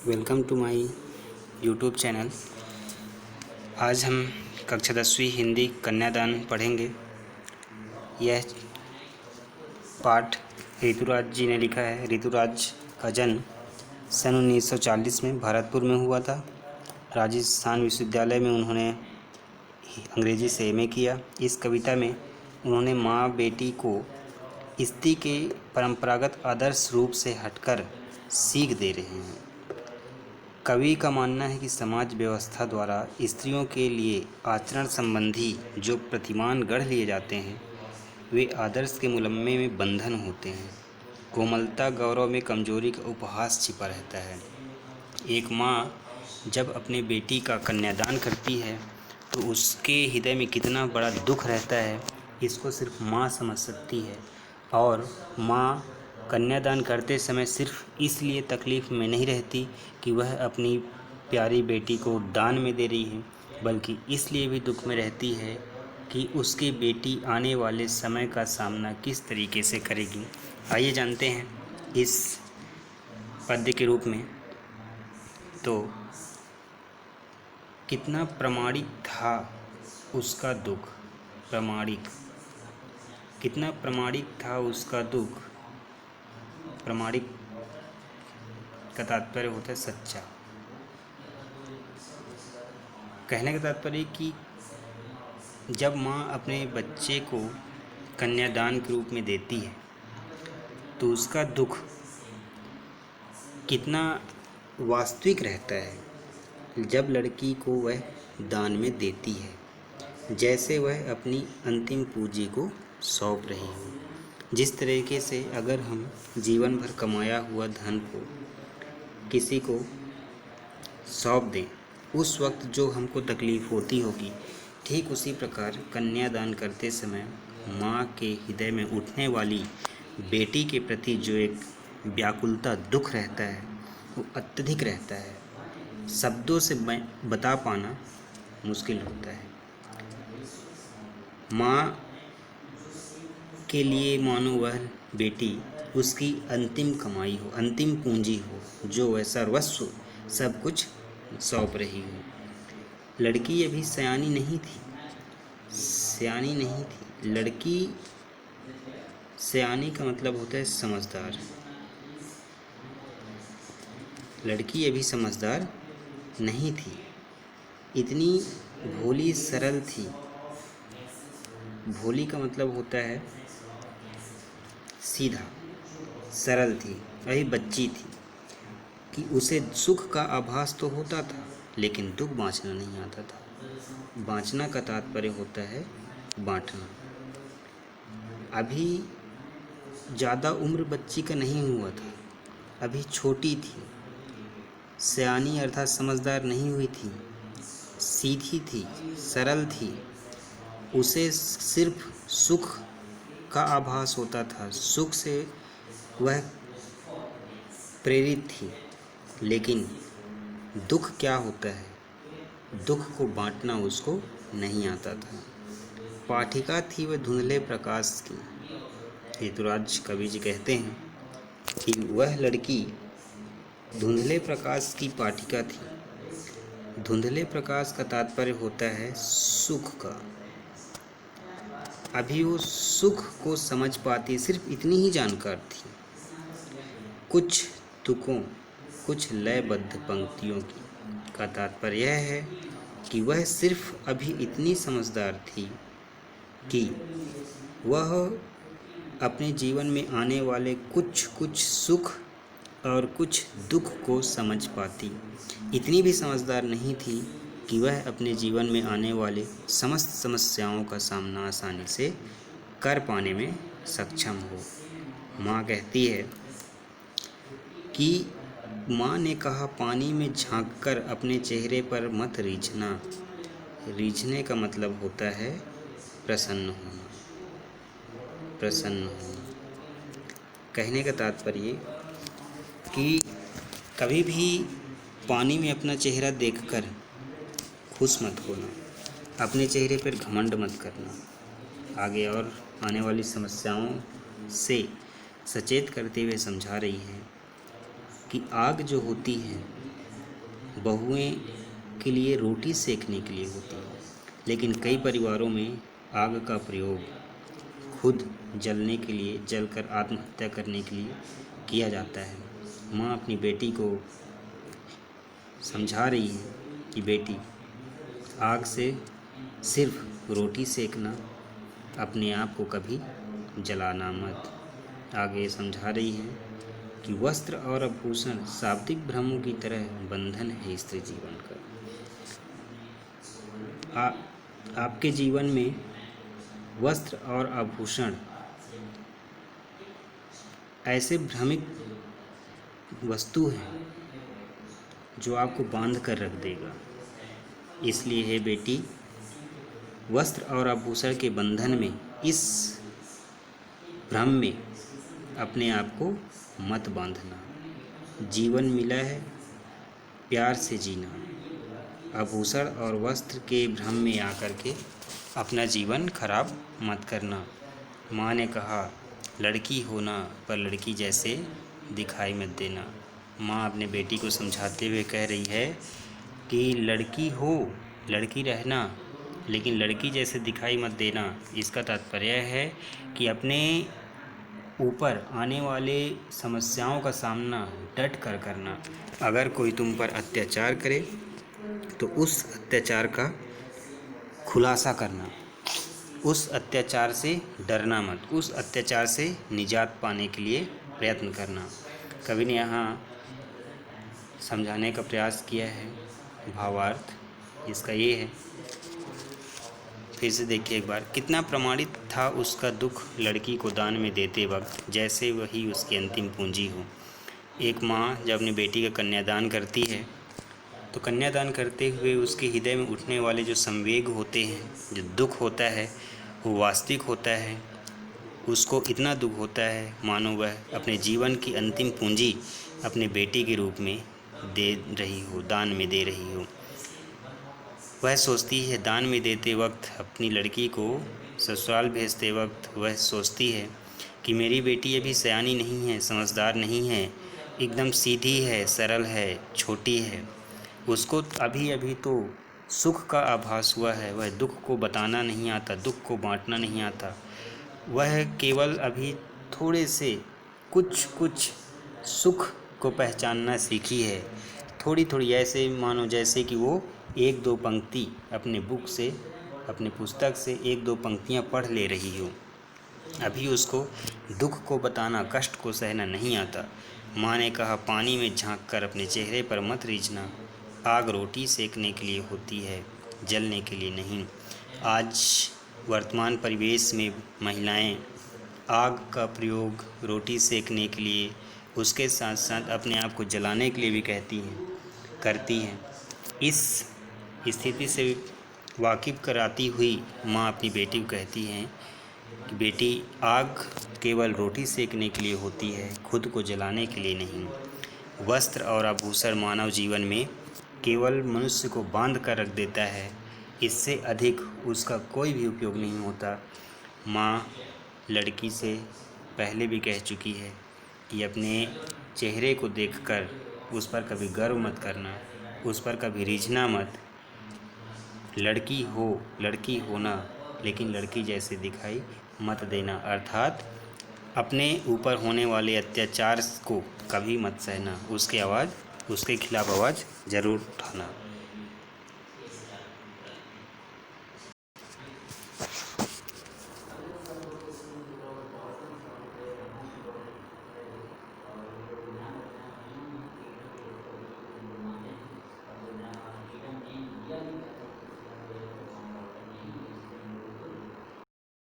Welcome to my YouTube channel. आज हम कक्षा 10वीं हिंदी कन्यादान पढ़ेंगे। यह पाठ ऋतुराज जी ने लिखा है। ऋतुराज का जन्म सन 1940 में भरतपुर में हुआ था। राजस्थान विश्वविद्यालय में उन्होंने अंग्रेजी से एमए किया। इस कविता में उन्होंने माँ बेटी को स्त्री के परंपरागत आदर्श रूप से हटकर सीख दे रहे हैं। कवि का मानना है कि समाज व्यवस्था द्वारा स्त्रियों के लिए आचरण संबंधी जो प्रतिमान गढ़ लिए जाते हैं वे आदर्श के मुलम्मे में बंधन होते हैं। कोमलता गौरव में कमजोरी का उपहास छिपा रहता है। एक माँ जब अपने बेटी का कन्यादान करती है तो उसके हृदय में कितना बड़ा दुख रहता है इसको सिर्फ माँ समझ सकती है। और माँ कन्यादान करते समय सिर्फ इसलिए तकलीफ़ में नहीं रहती कि वह अपनी प्यारी बेटी को दान में दे रही है, बल्कि इसलिए भी दुख में रहती है कि उसकी बेटी आने वाले समय का सामना किस तरीके से करेगी। आइए जानते हैं इस पद्य के रूप में। तो कितना प्रामाणिक था उसका दुख। प्रामाणिक, कितना प्रामाणिक था उसका दुख। प्रामाणिक का तात्पर्य होता है सच्चा। कहने का तात्पर्य कि जब माँ अपने बच्चे को कन्यादान के रूप में देती है तो उसका दुख कितना वास्तविक रहता है जब लड़की को वह दान में देती है, जैसे वह अपनी अंतिम पूंजी को सौंप रही हो। जिस तरीके से अगर हम जीवन भर कमाया हुआ धन को किसी को सौंप दें उस वक्त जो हमको तकलीफ़ होती होगी, ठीक उसी प्रकार कन्यादान करते समय माँ के हृदय में उठने वाली बेटी के प्रति जो एक व्याकुलता दुख रहता है वो अत्यधिक रहता है। शब्दों से बता पाना मुश्किल होता है। माँ के लिए मानो वह बेटी उसकी अंतिम कमाई हो, अंतिम पूंजी हो, जो वह सर्वस्व सब कुछ सौंप रही हो। लड़की अभी सयानी नहीं थी, सयानी नहीं थी। लड़की, सयानी का मतलब होता है समझदार। लड़की अभी समझदार नहीं थी, इतनी भोली सरल थी। भोली का मतलब होता है सीधा, सरल थी, अभी बच्ची थी कि उसे सुख का आभास तो होता था लेकिन दुख बांचना नहीं आता था। बांचना का तात्पर्य होता है बांटना। अभी ज़्यादा उम्र बच्ची का नहीं हुआ था, अभी छोटी थी। सयानी अर्थात समझदार नहीं हुई थी, सीधी थी, सरल थी। उसे सिर्फ सुख का आभास होता था, सुख से वह प्रेरित थी। लेकिन दुख क्या होता है, दुख को बांटना उसको नहीं आता था। पाठिका थी वह धुंधले प्रकाश की। ऋतुराज कवि जी कहते हैं कि वह लड़की धुंधले प्रकाश की पाठिका थी। धुंधले प्रकाश का तात्पर्य होता है सुख का। अभी वो सुख को समझ पाती सिर्फ इतनी ही जानकार थी, कुछ तुकों, कुछ लयबद्ध पंक्तियों की। का तात्पर्य यह है कि वह सिर्फ अभी इतनी समझदार थी कि वह अपने जीवन में आने वाले कुछ कुछ सुख और कुछ दुख को समझ पाती। इतनी भी समझदार नहीं थी कि वह अपने जीवन में आने वाले समस्त समस्याओं का सामना आसानी से कर पाने में सक्षम हो। माँ कहती है कि माँ ने कहा पानी में झांककर अपने चेहरे पर मत रीझना। रीझने का मतलब होता है प्रसन्न होना, प्रसन्न होना। कहने का तात्पर्य कि कभी भी पानी में अपना चेहरा देखकर खुश मत होना, अपने चेहरे पर घमंड मत करना। आगे और आने वाली समस्याओं से सचेत करते हुए समझा रही है कि आग जो होती है बहुएं के लिए रोटी सेकने के लिए होती है, लेकिन कई परिवारों में आग का प्रयोग खुद जलने के लिए, जलकर आत्महत्या करने के लिए किया जाता है। माँ अपनी बेटी को समझा रही है कि बेटी, आग से सिर्फ रोटी सेकना, अपने आप को कभी जलाना मत। आगे समझा रही है कि वस्त्र और आभूषण शाब्दिक भ्रमों की तरह बंधन है स्त्री जीवन का। आपके जीवन में वस्त्र और आभूषण ऐसे भ्रमिक वस्तु हैं जो आपको बांध कर रख देगा। इसलिए है बेटी, वस्त्र और आभूषण के बंधन में, इस भ्रम में अपने आप को मत बांधना। जीवन मिला है प्यार से जीना। आभूषण और वस्त्र के भ्रम में आकर के अपना जीवन खराब मत करना। माँ ने कहा, लड़की होना पर लड़की जैसे दिखाई मत देना। माँ अपने बेटी को समझाते हुए कह रही है कि लड़की हो, लड़की रहना, लेकिन लड़की जैसे दिखाई मत देना। इसका तात्पर्य है कि अपने ऊपर आने वाले समस्याओं का सामना डट कर करना। अगर कोई तुम पर अत्याचार करे तो उस अत्याचार का खुलासा करना, उस अत्याचार से डरना मत, उस अत्याचार से निजात पाने के लिए प्रयत्न करना। कवि ने यहाँ समझाने का प्रयास किया है। भावार्थ इसका ये है, फिर से देखिए एक बार। कितना प्रमाणित था उसका दुख लड़की को दान में देते वक्त, जैसे वही उसकी अंतिम पूंजी हो। एक माँ जब अपनी बेटी का कन्यादान करती है तो कन्यादान करते हुए उसके हृदय में उठने वाले जो संवेग होते हैं, जो दुख होता है, वो वास्तविक होता है। उसको इतना दुख होता है मानो वह अपने जीवन की अंतिम पूंजी अपने बेटी के रूप में दे रही हो, दान में दे रही हो। वह सोचती है दान में देते वक्त, अपनी लड़की को ससुराल भेजते वक्त वह सोचती है कि मेरी बेटी अभी सयानी नहीं है, समझदार नहीं है, एकदम सीधी है, सरल है, छोटी है। उसको अभी अभी तो सुख का आभास हुआ है। वह दुख को बताना नहीं आता, दुख को बांटना नहीं आता। वह केवल अभी थोड़े से कुछ सुख को पहचानना सीखी है। थोड़ी थोड़ी, ऐसे मानो जैसे कि वो एक दो पंक्ति अपने बुक से, अपने पुस्तक से एक दो पंक्तियाँ पढ़ ले रही हो। अभी उसको दुख को बताना, कष्ट को सहना नहीं आता। माँ ने कहा, पानी में झांक कर अपने चेहरे पर मत रीझना। आग रोटी सेकने के लिए होती है, जलने के लिए नहीं। आज वर्तमान परिवेश में महिलाएं आग का प्रयोग रोटी सेकने के लिए, उसके साथ साथ अपने आप को जलाने के लिए भी करती हैं। इस स्थिति से वाकिफ़ कराती हुई माँ अपनी बेटी को कहती हैं कि बेटी, आग केवल रोटी सेकने के लिए होती है, खुद को जलाने के लिए नहीं। वस्त्र और आभूषण मानव जीवन में केवल मनुष्य को बांध कर रख देता है, इससे अधिक उसका कोई भी उपयोग नहीं होता। माँ लड़की से पहले भी कह चुकी है कि अपने चेहरे को देखकर उस पर कभी गर्व मत करना, उस पर कभी रीझना मत। लड़की हो, लड़की होना, लेकिन लड़की जैसे दिखाई मत देना। अर्थात अपने ऊपर होने वाले अत्याचार को कभी मत सहना, उसके खिलाफ आवाज़ ज़रूर उठाना।